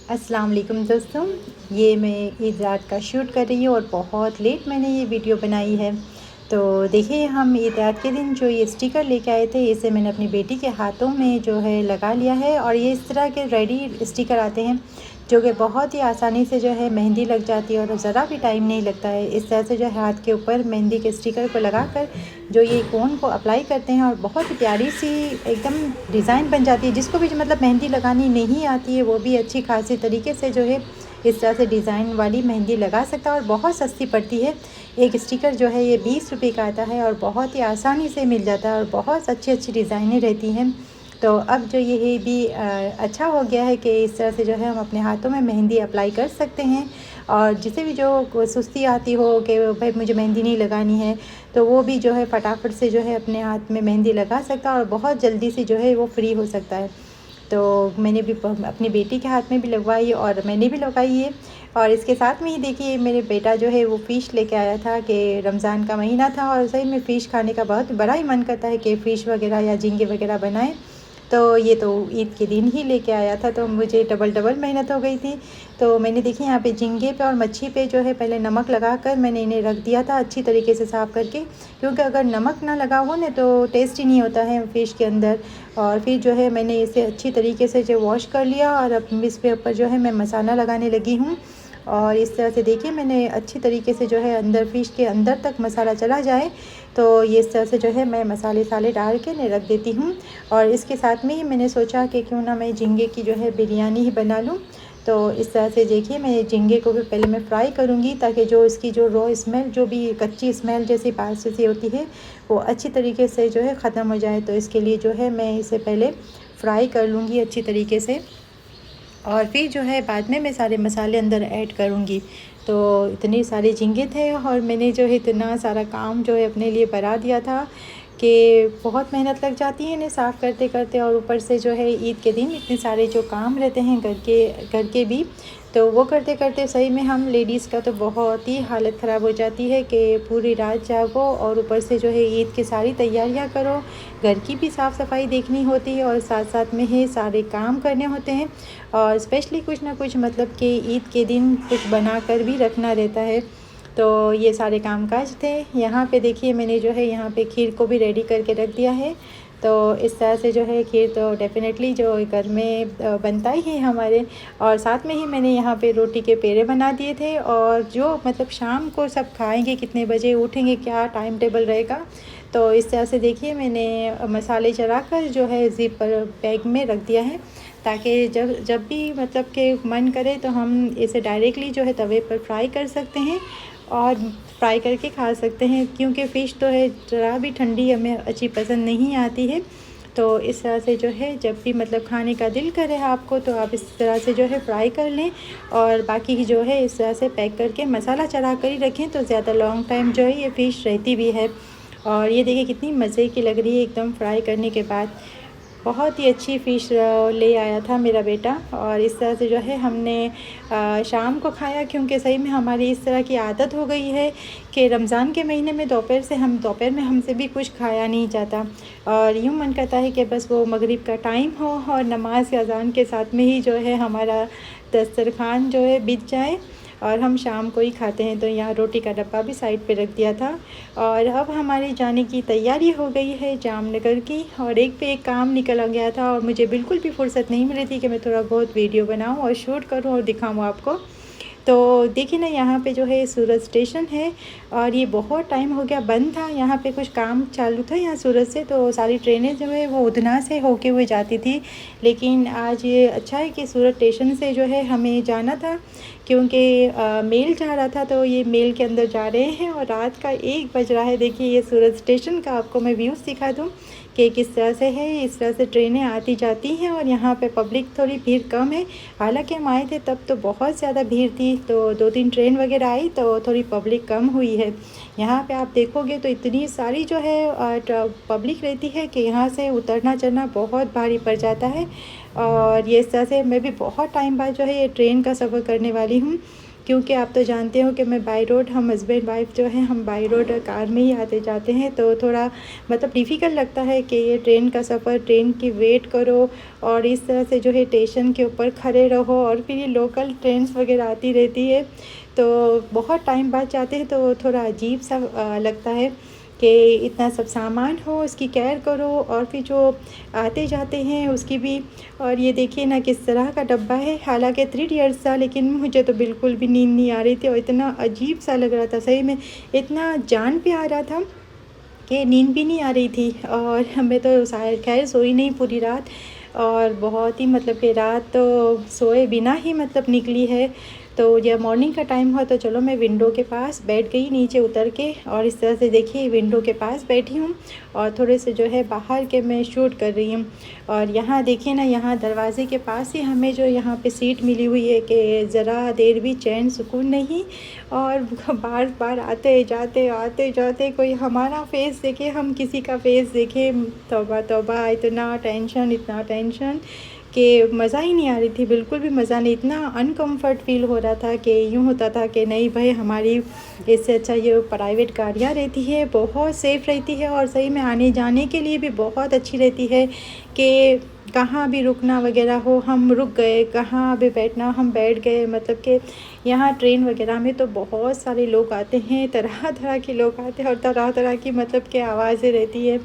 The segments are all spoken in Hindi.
अस्सलाम वालेकुम दोस्तों। ये मैं ईद रात का शूट कर रही हूँ और बहुत लेट मैंने ये वीडियो बनाई है। तो देखिए, हम ईद रात के दिन जो ये स्टिकर लेके आए थे, इसे मैंने अपनी बेटी के हाथों में जो है लगा लिया है। और ये इस तरह के रेडी स्टिकर आते हैं जो कि बहुत ही आसानी से जो है मेहंदी लग जाती है और ज़रा भी टाइम नहीं लगता है। इस तरह से जो है हाथ के ऊपर मेहंदी के स्टिकर को लगाकर जो ये कोन को अप्लाई करते हैं और बहुत ही प्यारी सी एकदम डिज़ाइन बन जाती है। जिसको भी मतलब मेहंदी लगानी नहीं आती है वो भी अच्छी खासी तरीके से जो है इस तरह से डिज़ाइन वाली मेहंदी लगा सकता है और बहुत सस्ती पड़ती है। एक स्टिकर जो है ये 20 रुपये का आता है और बहुत ही आसानी से मिल जाता है और बहुत अच्छी अच्छी डिज़ाइनें रहती हैं। तो अब जो ये भी अच्छा हो गया है कि इस तरह से जो है हम अपने हाथों में मेहंदी अप्लाई कर सकते हैं। और जिसे भी जो सुस्ती आती हो कि भाई मुझे मेहंदी नहीं लगानी है, तो वो भी जो है फटाफट से जो है अपने हाथ में मेहंदी लगा सकता है और बहुत जल्दी से जो है वो फ्री हो सकता है। तो मैंने भी अपनी बेटी के हाथ में भी लगवाई और मैंने भी लगाई है। और इसके साथ में ही देखिए, मेरे बेटा जो है वो फ़िश लेके आया था कि रमज़ान का महीना था और सही में फ़िश खाने का बहुत बड़ा ही मन करता है कि फ़िश वगैरह या झींगे वगैरह बनाएं। तो ये तो ईद के दिन ही लेके आया था, तो मुझे डबल मेहनत हो गई थी। तो मैंने देखी यहाँ पे झींगे पे और मच्छी पे जो है पहले नमक लगाकर मैंने इन्हें रख दिया था अच्छी तरीके से साफ़ करके, क्योंकि अगर नमक ना लगा हो ना तो टेस्ट ही नहीं होता है फ़िश के अंदर। और फिर जो है मैंने इसे अच्छी तरीके से जो वॉश कर लिया और अब इस पे ऊपर जो है मैं मसाला लगाने लगी हूँ। और इस तरह से देखिए, मैंने अच्छी तरीके से जो है अंदर फ़िश के अंदर तक मसाला चला जाए, तो ये इस तरह से जो है मैं मसाले डाल के नहीं रख देती हूँ। और इसके साथ में ही मैंने सोचा कि क्यों ना मैं झींगे की जो है बिरयानी ही बना लूँ। तो इस तरह से देखिए, मैं झींगे को भी पहले मैं फ्राई करूँगी ताकि जो इसकी जो रॉ स्मेल, जो भी कच्ची स्मेल जैसी बाहर से होती है, वो अच्छी तरीके से जो है ख़त्म हो जाए। तो इसके लिए जो है मैं इसे पहले फ्राई कर लूँगी अच्छी तरीके से और फिर जो है बाद में मैं सारे मसाले अंदर ऐड करूँगी। तो इतने सारे झींगे थे और मैंने जो है इतना सारा काम जो है अपने लिए बढ़ा दिया था कि बहुत मेहनत लग जाती है इन्हें साफ़ करते करते। और ऊपर से जो है ईद के दिन इतने सारे जो काम रहते हैं घर के भी, तो वो करते करते सही में हम लेडीज़ का तो बहुत ही हालत ख़राब हो जाती है कि पूरी रात जागो और ऊपर से जो है ईद की सारी तैयारियां करो, घर की भी साफ़ सफाई देखनी होती है और साथ साथ में ही सारे काम करने होते हैं। और स्पेशली कुछ ना कुछ मतलब कि ईद के दिन कुछ बना कर भी रखना रहता है। तो ये सारे कामकाज थे। यहाँ पे देखिए, मैंने जो है यहाँ पे खीर को भी रेडी करके रख दिया है। तो इस तरह से जो है खीर तो डेफ़िनेटली जो घर में बनता ही है हमारे। और साथ में ही मैंने यहाँ पे रोटी के पेड़े बना दिए थे और जो मतलब शाम को सब खाएंगे, कितने बजे उठेंगे, क्या टाइम टेबल रहेगा। तो इस तरह से देखिए, मैंने मसाले चढ़ा कर जो है ज़िपर बैग में रख दिया है ताकि जब जब भी मतलब कि मन करे तो हम इसे डायरेक्टली जो है तवे पर फ्राई कर सकते हैं और फ्राई करके खा सकते हैं, क्योंकि फ़िश तो है ज़रा भी ठंडी हमें अच्छी पसंद नहीं आती है। तो इस तरह से जो है जब भी मतलब खाने का दिल करे आपको, तो आप इस तरह से जो है फ्राई कर लें और बाकी जो है इस तरह से पैक करके मसाला चढ़ा कर ही रखें, तो ज़्यादा लॉन्ग टाइम जो है ये फ़िश रहती भी है। और ये देखिए कितनी मज़े की लग रही है एकदम फ्राई करने के बाद। बहुत ही अच्छी फ़िश ले आया था मेरा बेटा और इस तरह से जो है हमने शाम को खाया, क्योंकि सही में हमारी इस तरह की आदत हो गई है कि रमज़ान के महीने में दोपहर में हमसे भी कुछ खाया नहीं जाता और यूँ मन करता है कि बस वो मगरिब का टाइम हो और नमाज के अज़ान के साथ में ही जो है हमारा दस्तरखान जो है बिछ जाए और हम शाम को ही खाते हैं। तो यहाँ रोटी का डब्बा भी साइड पे रख दिया था और अब हमारे जाने की तैयारी हो गई है जामनगर की। और एक पे एक काम निकल गया था और मुझे बिल्कुल भी फुर्सत नहीं मिली थी कि मैं थोड़ा बहुत वीडियो बनाऊं और शूट करूं और दिखाऊं आपको। तो देखिए ना, यहाँ पे जो है सूरत स्टेशन है और ये बहुत टाइम हो गया बंद था। यहाँ पे कुछ काम चालू था यहाँ सूरत से, तो सारी ट्रेनें जो है वो उधना से होके हुए जाती थी। लेकिन आज ये अच्छा है कि सूरत स्टेशन से जो है हमें जाना था, क्योंकि मेल जा रहा था। तो ये मेल के अंदर जा रहे हैं और रात का 1 बज रहा है। देखिए, ये सूरत स्टेशन का आपको मैं व्यूज़ दिखा दूँ कि किस तरह से है। इस तरह से ट्रेनें आती जाती हैं और यहाँ पे पब्लिक थोड़ी भीड़ कम है। हालांकि हम आए थे तब तो बहुत ज़्यादा भीड़ थी, तो 2-3 ट्रेन वगैरह आई तो थोड़ी पब्लिक कम हुई है। यहाँ पे आप देखोगे तो इतनी सारी जो है पब्लिक रहती है कि यहाँ से उतरना चढ़ना बहुत भारी पड़ जाता है। और ये इस तरह से मैं भी बहुत टाइम बाद जो है ये ट्रेन का सफ़र करने वाली हूँ। क्योंकि आप तो जानते हो कि मैं बाई रोड, हम हस्बैंड वाइफ जो हैं हम बाई रोड कार में ही आते जाते हैं, तो थोड़ा मतलब डिफ़िकल्ट लगता है कि ये ट्रेन का सफ़र, ट्रेन की वेट करो और इस तरह से जो है स्टेशन के ऊपर खड़े रहो और फिर ये लोकल ट्रेन्स वगैरह आती रहती है, तो बहुत टाइम बाद जाते हैं तो थोड़ा अजीब सा लगता है कि इतना सब सामान हो, उसकी केयर करो और फिर जो आते जाते हैं उसकी भी। और ये देखिए ना किस तरह का डब्बा है, हालांकि 3 इयर्स था लेकिन मुझे तो बिल्कुल भी नींद नहीं आ रही थी और इतना अजीब सा लग रहा था, सही में इतना जान पे आ रहा था कि नींद भी नहीं आ रही थी। और मैं तो शायद खैर सोई नहीं पूरी रात, और बहुत ही मतलब कि रात तो सोए बिना ही मतलब निकली है। तो जब मॉर्निंग का टाइम हुआ तो चलो मैं विंडो के पास बैठ गई नीचे उतर के, और इस तरह से देखिए विंडो के पास बैठी हूँ और थोड़े से जो है बाहर के मैं शूट कर रही हूँ। और यहाँ देखिए ना, यहाँ दरवाज़े के पास ही हमें जो यहाँ पे सीट मिली हुई है कि ज़रा देर भी चैन सुकून नहीं, और बार बार आते जाते कोई हमारा फेस देखे, हम किसी का फेस देखें, तौबा तौबा, इतना टेंशन इतना टेंशन कि मज़ा ही नहीं आ रही थी, बिल्कुल भी मज़ा नहीं। इतना अनकम्फर्ट फील हो रहा था कि यूँ होता था कि नहीं भाई, हमारी इससे अच्छा ये प्राइवेट गाड़ियाँ रहती है, बहुत सेफ़ रहती है और सही में आने जाने के लिए भी बहुत अच्छी रहती है कि कहाँ भी रुकना वगैरह हो हम रुक गए, कहाँ भी बैठना हम बैठ गए। मतलब कि यहाँ ट्रेन वगैरह में तो बहुत सारे लोग आते हैं, तरह तरह के लोग आते हैं और तरह तरह की मतलब कि आवाज़ें रहती है,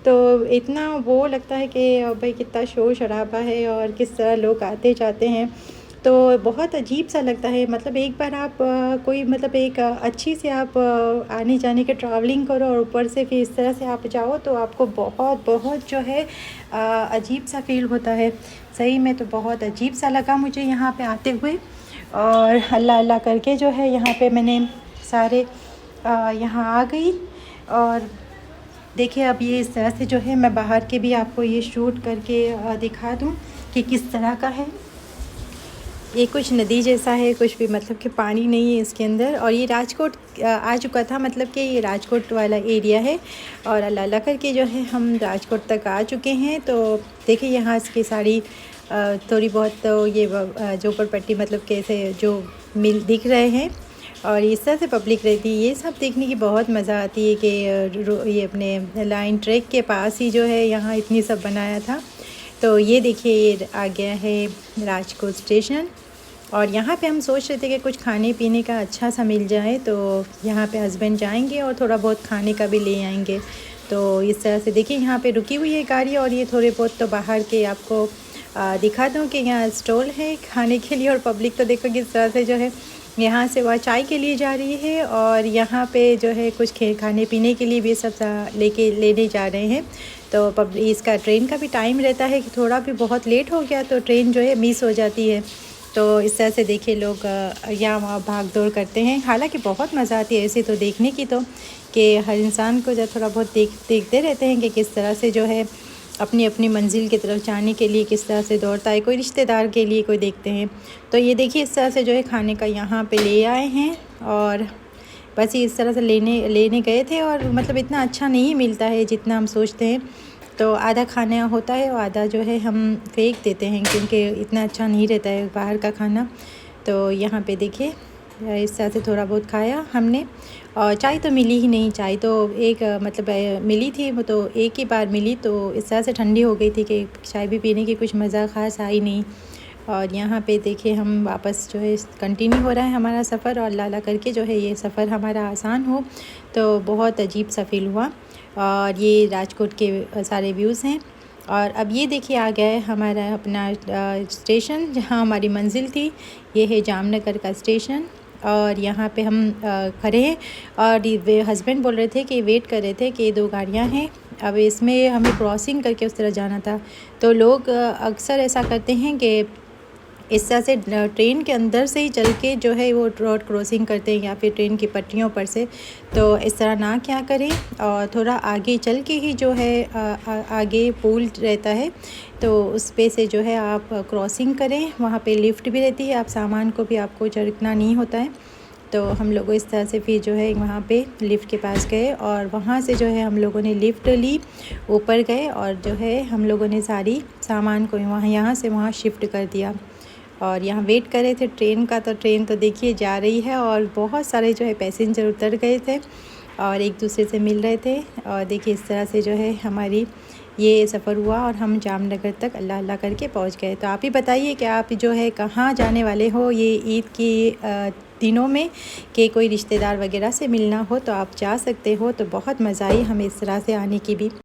तो इतना वो लगता है कि भाई कितना शोर शराबा है और किस तरह लोग आते जाते हैं, तो बहुत अजीब सा लगता है। मतलब एक बार आप कोई मतलब एक अच्छी से आप आने जाने के ट्रैवलिंग करो और ऊपर से फिर इस तरह से आप जाओ तो आपको बहुत बहुत जो है अजीब सा फील होता है। सही में तो बहुत अजीब सा लगा मुझे यहाँ पे आते हुए, और अल्लाह अल्लाह करके जो है यहाँ पे मैंने सारे यहाँ आ गई। और देखिए अब ये इस तरह से जो है मैं बाहर के भी आपको ये शूट करके दिखा दूँ कि किस तरह का है। ये कुछ नदी जैसा है, कुछ भी मतलब कि पानी नहीं है इसके अंदर। और ये राजकोट आ चुका था, मतलब कि ये राजकोट वाला एरिया है, और अल्लाह अल्लाह करके जो है हम राजकोट तक आ चुके हैं। तो देखिए यहाँ इसकी सारी थोड़ी बहुत तो ये झोपड़पट्टी मतलब कैसे जो मिल दिख रहे हैं, और इस तरह से पब्लिक रहती है। ये सब देखने की बहुत मज़ा आती है कि ये अपने लाइन ट्रैक के पास ही जो है यहाँ इतनी सब बनाया था। तो ये देखिए ये आ गया है राजकोट स्टेशन, और यहाँ पे हम सोच रहे थे कि कुछ खाने पीने का अच्छा सा मिल जाए, तो यहाँ पे हस्बैंड जाएंगे और थोड़ा बहुत खाने का भी ले आएंगे। तो इस तरह से देखिए यहाँ पे रुकी हुई है गाड़ी, और ये थोड़े बहुत तो बाहर के आपको दिखा दूँ कि यहाँ स्टॉल है खाने के लिए। और पब्लिक तो देखो किस तरह से जो है यहाँ से वह चाय के लिए जा रही है, और यहाँ पे जो है कुछ खाने पीने के लिए भी सब लेने जा रहे हैं। तो इसका ट्रेन का भी टाइम रहता है कि थोड़ा भी बहुत लेट हो गया तो ट्रेन जो है मिस हो जाती है। तो इस तरह से देखिए लोग यहाँ वहाँ भाग दौड़ करते हैं। हालांकि बहुत मज़ा आती है ऐसे तो देखने की, तो कि हर इंसान को जब थोड़ा बहुत देखते रहते हैं कि किस तरह से जो है अपनी अपनी मंजिल की तरफ जाने के लिए किस तरह से दौड़ता है, कोई रिश्तेदार के लिए कोई देखते हैं। तो ये देखिए इस तरह से जो है खाने का यहाँ पे ले आए हैं, और बस इस तरह से लेने गए थे। और मतलब इतना अच्छा नहीं मिलता है जितना हम सोचते हैं, तो आधा खाना होता है और आधा जो है हम फेंक देते हैं क्योंकि इतना अच्छा नहीं रहता है बाहर का खाना। तो यहाँ पे देखिए इस तरह से थोड़ा बहुत खाया हमने, और चाय तो मिली ही नहीं। चाय तो एक मतलब मिली थी, वो तो एक ही बार मिली, तो इस तरह से ठंडी हो गई थी कि चाय भी पीने की कुछ मज़ा ख़ास आई नहीं। और यहाँ पे देखिए हम वापस जो है कंटिन्यू हो रहा है हमारा सफ़र, और अल्लाह अल्लाह करके जो है ये सफ़र हमारा आसान हो। तो बहुत अजीब सा फील हुआ। और ये राजकोट के सारे व्यूज़ हैं। और अब ये देखिए आ गया है हमारा अपना स्टेशन जहाँ हमारी मंजिल थी। ये है जामनगर का स्टेशन, और यहाँ पे हम खड़े हैं, और वे हस्बैंड बोल रहे थे कि वेट कर रहे थे कि 2 गाड़ियाँ हैं, अब इसमें हमें क्रॉसिंग करके उस तरह जाना था। तो लोग अक्सर ऐसा करते हैं कि इस तरह से ट्रेन के अंदर से ही चल के जो है वो रोड क्रॉसिंग करते हैं, या फिर ट्रेन की पटरियों पर से। तो इस तरह ना क्या करें, और थोड़ा आगे चल के ही जो है आगे पुल रहता है, तो उस पे से जो है आप क्रॉसिंग करें। वहाँ पे लिफ्ट भी रहती है, आप सामान को भी आपको चढ़ना नहीं होता है। तो हम लोग इस तरह से फिर जो है वहाँ पे लिफ्ट के पास गए, और वहाँ से जो है हम लोगों ने लिफ्ट ली, ऊपर गए, और जो है हम लोगों ने सारी सामान को यहाँ से वहाँ शिफ्ट कर दिया। और यहाँ वेट कर रहे थे ट्रेन का। तो ट्रेन तो देखिए जा रही है और बहुत सारे जो है पैसेंजर उतर गए थे और एक दूसरे से मिल रहे थे। और देखिए इस तरह से जो है हमारी ये सफ़र हुआ और हम जामनगर तक अल्लाह अल्लाह करके पहुंच गए। तो आप ही बताइए कि आप जो है कहाँ जाने वाले हो ये ईद की दिनों में, कि कोई रिश्तेदार वगैरह से मिलना हो तो आप जा सकते हो। तो बहुत मज़ा आई हमें इस तरह से आने की भी।